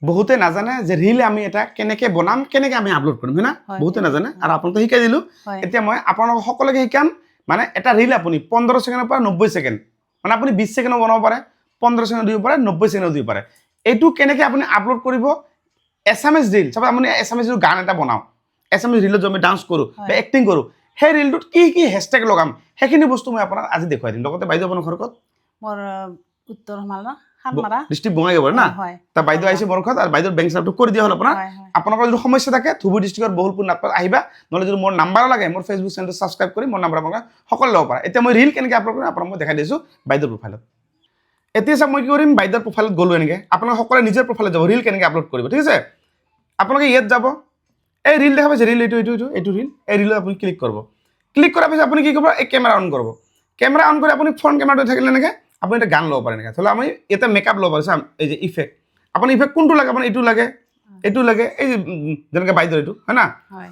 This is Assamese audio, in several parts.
বহুতে নাজানে যে ৰিল আমি এটা কেনেকৈ বনাম কেনেকৈ আমি আপলোড কৰিম হয় না বহুতে নাজানে আৰু আপোনালোকে শিকাই দিলোঁ এতিয়া মই আপোনালোকক সকলোকে শিকাম মানে এটা ৰিল আপুনি 15 ছেকেণ্ডৰ পৰা 90 ছেকেণ্ড মানে আপুনি 20 ছেকেণ্ডত বনাব পাৰে 15 ছেকেণ্ড দিব পাৰে 90 ছেকেণ্ডত দিব পাৰে এইটো কেনেকৈ আপুনি আপলোড কৰিব এছামিজ ৰিল চাব আপুনি এছামিজ গান এটা বনাওঁ এছামিজ ৰিলত যদি আমি ডান্স কৰোঁ বা এক্টিং কৰোঁ সেই ৰিলটোত কি কি হেছটেগ লগাম সেইখিনি বস্তু মই আপোনাক আজি দেখুৱাই দিম লগতে বাইদেউ আপোনাৰ ঘৰ ক'ত মোৰ উত্তৰ মালনা খানমাৰা ডিষ্ট্ৰিক্ট বঙাইগাঁও না তা বাইদেউ আহিছে মোৰ ঘৰত আৰু বাইদেউৰ বেংক চাপটো কৰি দিয়া হ'ল আপোনালোকৰ যদি সমস্যা থাকে ধুবুৰী ডিষ্ট্ৰিক্টৰ বহুলপুৰ নাটত আহিবা নহ'লে যদি মোৰ নাম্বাৰো লাগে মোৰ ফেচবুক চেনেলটো ছাবস্ক্ৰাইব কৰি মোৰ নাম্বাৰ আপোনালোকে সকলো ল'ব পাৰে এতিয়া মই ৰিল কেনেকৈ আপলোড কৰিম আপোনাক মই দেখাই দিছোঁ বাইদেউৰ প্ৰফাইলত এতিয়া চাওক মই কি কৰিম বাইদেউৰ প্ৰফাইলত গ'লোঁ এনেকৈ আপোনালোকে সকলোৱে নিজৰ প্ৰফাইলত যাব ৰিল কেনেকৈ আপলোড কৰিব ঠিক আছে আপোনালোকে ইয়াত যাব এই ৰিল দেখা পাইছে ৰিল এইটো ৰিল এই ৰিলত আপুনি ক্লিক কৰিব ক্লিক কৰাৰ পিছত আপুনি কি কৰিব এই কেমেৰা অন কৰিব কেমেৰা অন কৰি আপুনি ফ্ৰণ্ট কেমেৰাটো থাকিলে এনেকৈ আপুনি এটা গান ল'ব পাৰে এনেকৈ ধৰি লওক আমি এটা মেকআপ ল'ব পাৰে চাম এই যে ইফেক্ট আপুনি ইফেক্ট কোনটো লাগে আপুনি এইটো লাগে এই যে যেনেকৈ বাইদেউ এইটো হয় না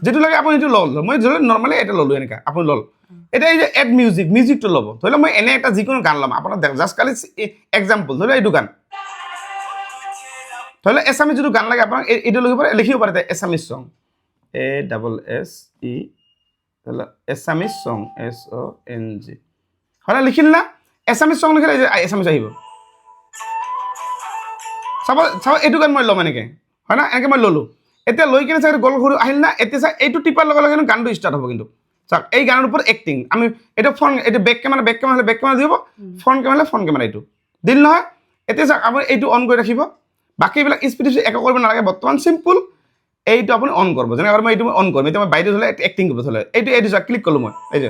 যিটো লাগে আপুনি এইটো ল'ল মই ধৰি লওক নৰ্মেলি এটা ল'লোঁ এনেকৈ আপুনি ল'ল এতিয়া এই যে এড মিউজিকটো ল'ব ধৰি লওক মই এনে এটা যিকোনো গান ল'ম আপোনাৰ জাষ্ট খালি এক্সাম্পল ধৰি লওক এইটো গান ধৰি লওক এছামিজ যিটো গান লাগে আপোনাক এইটো লিখিব পাৰে এছামিজ চং ASSE ধৰি লওক এছামিজ চং SONG হয় না লিখিল না এছামিজ চং লিখিলে এছামিজ আহিব চাব এইটো গান মই ল'ম এনেকৈ হয় না এনেকৈ মই ল'লোঁ এতিয়া লৈ কিনে চাগে গ'ল ঘূৰি আহিল না এতিয়া চাওক এইটো টিপাৰ লগে লগে কিন্তু গানটো ষ্টাৰ্ট হ'ব কিন্তু চাওক এই গানৰ ওপৰত এক্টিং আমি এইটো এইটো বেক কেমেৰা হ'লে বেক কেমেৰা দিব ফ্ৰণ্ট কেমেৰা এইটো দিল নহয় এতিয়া চাওক আপুনি এইটো অন কৰি ৰাখিব বাকীবিলাক স্পীড একো কৰিব নালাগে বৰ্তমান চিম্পুল এইটো আপুনি অন কৰিব যেনেকৈ মই এইটো মই অন কৰিম এতিয়া মই বাইদেউ হ'লে এক্টিং কৰিব হ'লে এইটো চাওক ক্লিক কৰিলোঁ মই এই যে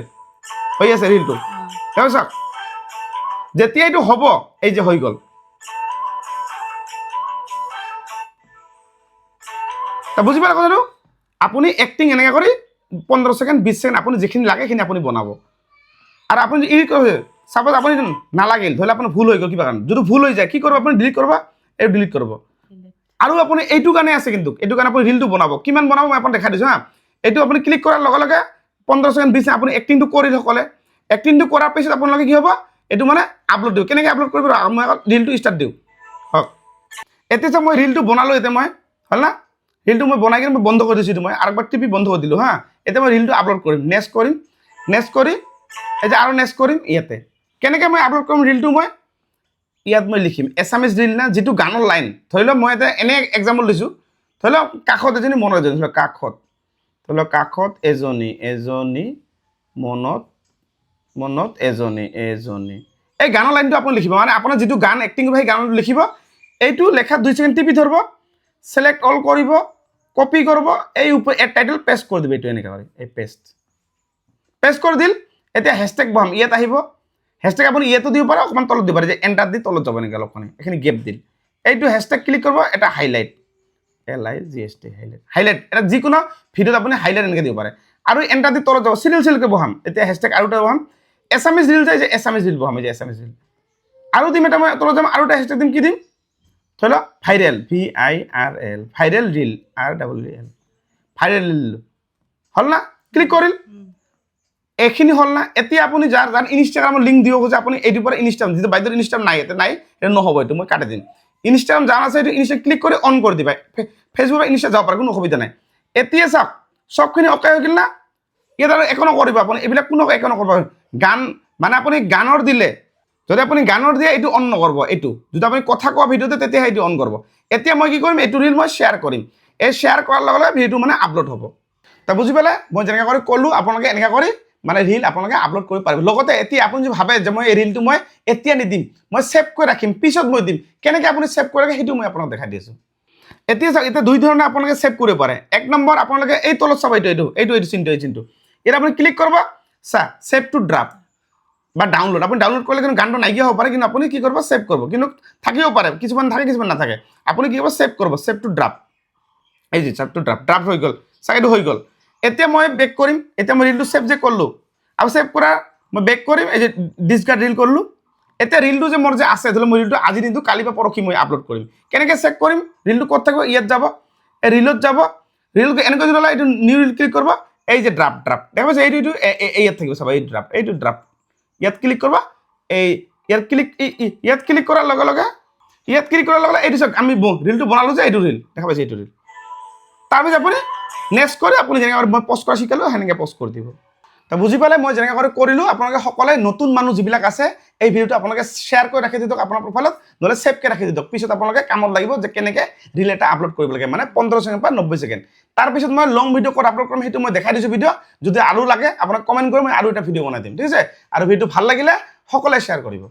হৈ আছে ৰিলটো দেখক চাওক যেতিয়া এইটো হ'ব এই যে হৈ গ'ল বুজি পালে কথাটো আপুনি এক্টিং এনেকৈ কৰি 15 ছেকেণ্ড 20 ছেকেণ্ড আপুনি যিখিনি লাগে সেইখিনি আপুনি বনাব আৰু আপুনি ই চাপ'জ আপুনি নালাগিল ধৰি লওক আপোনাৰ ভুল হৈ গ'ল কিবা কাৰণ যদি ভুল হৈ যায় কি কৰিব আপুনি ডিলিট কৰিব এইটো ডিলিট কৰিব আৰু আপুনি এইটো কাৰণে আছে কিন্তু এইটো কাৰণে আপুনি ৰিলটো বনাব কিমান বনাব মই আপোনাক দেখাই দিছোঁ হা এইটো আপুনি ক্লিক কৰাৰ লগে লগে 15 ছেকেণ্ড 20 ছেকেণ্ড আপুনি এক্টিংটো কৰি সকলে এক্টিংটো কৰাৰ পিছত আপোনালোকে কি হ'ব এইটো মানে আপলোড দিওঁ কেনেকৈ আপলোড কৰিব মই আকৌ ৰিলটো ষ্টাৰ্ট দিওঁ হওক এতিয়া চাওক মই ৰিলটো বনালোঁ এতিয়া মই হ'ল না ৰিলটো মই বনাই কিনে মই বন্ধ কৰি দিছোঁ মই আৰু একবাৰ টিপি বন্ধ কৰি দিলোঁ হা এতিয়া মই ৰিলটো আপলোড কৰিম নেক্সট কৰি এই যে আৰু নেক্সট কৰিম ইয়াতে কেনেকৈ মই আপলোড কৰিম ৰিলটো মই ইয়াত মই লিখিম এছামিজ ৰিল না যিটো গানৰ লাইন ধৰি লওক মই এটা এনে এক্সাম্পল দিছোঁ ধৰি লওক কাষত এজনী মনত এজনী ধৰি লওক ধৰি লওক কাষত এজনী মনত এজনী এই গানৰ লাইনটো আপুনি লিখিব মানে আপোনাৰ যিটো গান এক্টিং কৰিব সেই গানটো লিখিব এইটো লেখাত 2 ছেকেণ্ড টিপি ধৰিব ছিলেক্ট অল কৰিব কপি কৰিব এই ওপৰত এড টাইটেল পেষ্ট কৰি দিব এইটো এনেকৈ কৰি এই পেষ্ট কৰি দিল এতিয়া হেছটেগ বহাম ইয়াত আহিব হেছটেগ আপুনি ইয়াতো দিব পাৰে অকণমান তলত দিব পাৰে যে এণ্টাৰ দি তলত যাব এনেকৈ অলপমানে এইখিনি গেপ দিল এইটো হেছটেগ ক্লিক কৰিব এটা হাইলাইট LIGHT হাইলাইট এটা যিকোনো ভিডিঅ'ত আপুনি হাইলাইট এনেকৈ দিব পাৰে আৰু এণ্টাৰ দি তলত যাব চিৰিয়েলকৈ বহাম এতিয়া হেছটেগ আৰু এটা বহাম এছামিজ ৰিল যায় যে এছামিজ ৰিল বহাম এই যে এছামিজ ৰিল আৰু দিম এটা মই তলত যাম আৰু এটা হেছটেগ দিম কি দিম ধৰি লওক viral VIRL viral reel REL viral reel হ'ল না ক্লিক কৰিল এইখিনি হ'ল না এতিয়া আপুনি যাৰ ইনষ্টাগ্ৰামৰ লিংক দিব খোজে আপুনি এইটোৰ পৰা ইনষ্টাগ্ৰাম যিটো বাইদেউৰ ইনষ্টাগ্ৰাম নাই এতিয়া নাই এইটো নহ'ব এইটো মই কাটি দিম ইনষ্টাগ্ৰাম যাৰ আছে এইটো ইনষ্টাগ্ৰাম ক্লিক কৰি অন কৰি দিবা ফেচবুক বা ইনষ্টা যাব পাৰে কোনো অসুবিধা নাই এতিয়া চাওক চবখিনি অকে হৈ গ'ল না ইয়াত আৰু একো নকৰিব আপুনি এইবিলাক কোনো একো নকৰিব গান মানে আপুনি গানৰ দিলে যদি আপুনি গানৰ দিয়ে এইটো অন নকৰিব এইটো যদি আপুনি কথা কোৱা ভিডিঅ'তে তেতিয়াহে এইটো অন কৰিব এতিয়া মই কি কৰিম এইটো ৰিল মই শ্বেয়াৰ কৰিম এই শ্বেয়াৰ কৰাৰ লগে লগে ভিডিঅ'টো মানে আপলোড হ'ব তা বুজি পালে মই যেনেকৈ কৰি ক'লোঁ আপোনালোকে এনেকৈ কৰি মানে ৰিল আপোনালোকে আপলোড কৰিব পাৰিব লগতে এতিয়া আপুনি যদি ভাবে যে মই এই ৰিলটো মই এতিয়া নিদিম মই ছেভ কৰি ৰাখিম পিছত মই দিম কেনেকৈ আপুনি ছেভ কৰি ৰাখে সেইটো মই আপোনাক দেখাই দিছোঁ এতিয়া চাওক এতিয়া দুই ধৰণে আপোনালোকে ছেভ কৰিব পাৰে এক নম্বৰ আপোনালোকে এই তলত চাব এইটো চিনটো এতিয়া আপুনি ক্লিক কৰিব ছেভ টু ড্ৰাফ্ট বা ডাউনলোড আপুনি ডাউনলোড কৰিলে কিন্তু গানটো নাইকিয়া হ'ব পাৰে কিন্তু আপুনি কি কৰিব ছেভ কৰিব কিন্তু থাকিব পাৰে কিছুমান থাকে কিছুমান নাথাকে আপুনি কি কৰিব ছেভ কৰিব ছেভ টু ড্ৰাফ্ট এই যে ছেভ টু ড্ৰাফ্ট হৈ গ'ল চাইটো হৈ গ'ল এতিয়া মই বেক কৰিম এতিয়া মই ৰিলটো ছেভ যে কৰিলোঁ আৰু ছেভ কৰা মই বেক কৰিম এই যে ডিছকাৰ্ড ৰিল কৰিলোঁ এতিয়া ৰিলটো যে মোৰ যে আছে ধৰি লওক মই ৰিলটো আজি দিনটো কালি বা পৰহি মই আপলোড কৰিম কেনেকৈ চেক কৰিম ৰিলটো ক'ত থাকিব ইয়াত যাব এই ৰিলত যাব ৰিলটো এনেকৈ যদি এইটো নিউ ৰিল ক্লিক কৰিব এই যে ড্ৰাফ্ট দেখা পাইছে এইটো ইয়াত থাকিব চাব এই ড্ৰাফ্ট ইয়াত ক্লিক কৰিব এই ইয়াত ক্লিক কৰাৰ লগে লগে ইয়াত ক্লিক কৰাৰ লগে লগে এইটো চাওক আমি ৰিলটো বনালোঁ যে এইটো ৰিল দেখা পাইছে এইটো ৰিল তাৰপিছত আপুনি নেক্সট কৰি আপুনি যেনেকৈ মই পষ্ট কৰা শিকালোঁ সেনেকৈ পষ্ট কৰি দিব তো বুজি পালে মই যেনেকৈ কৰি কৰিলোঁ আপোনালোকে সকলোৱে নতুন মানুহ যিবিলাক আছে এই ভিডিঅ'টো আপোনালোকে শ্বেয়াৰ কৰি ৰাখি দিয়ক আপোনাৰ প্ৰফাইলত নহ'লে ছেভকৈ ৰাখি দিয়ক পিছত আপোনালোকে কামত লাগিব যে কেনেকৈ ৰিল এটা আপলোড কৰিব লাগে মানে 15 ছেকেণ্ড পৰা 90 ছেকেণ্ড তাৰপিছত মই লং ভিডিঅ' ক'ত আপলোড কৰিম সেইটো মই দেখাই দিছোঁ ভিডিঅ' যদি আৰু লাগে আপোনাক কমেণ্ট কৰি মই আৰু এটা ভিডিঅ' বনাই দিম ঠিক আছে আৰু ভিডিঅ'টো ভাল লাগিলে সকলোৱে শ্বেয়াৰ কৰিব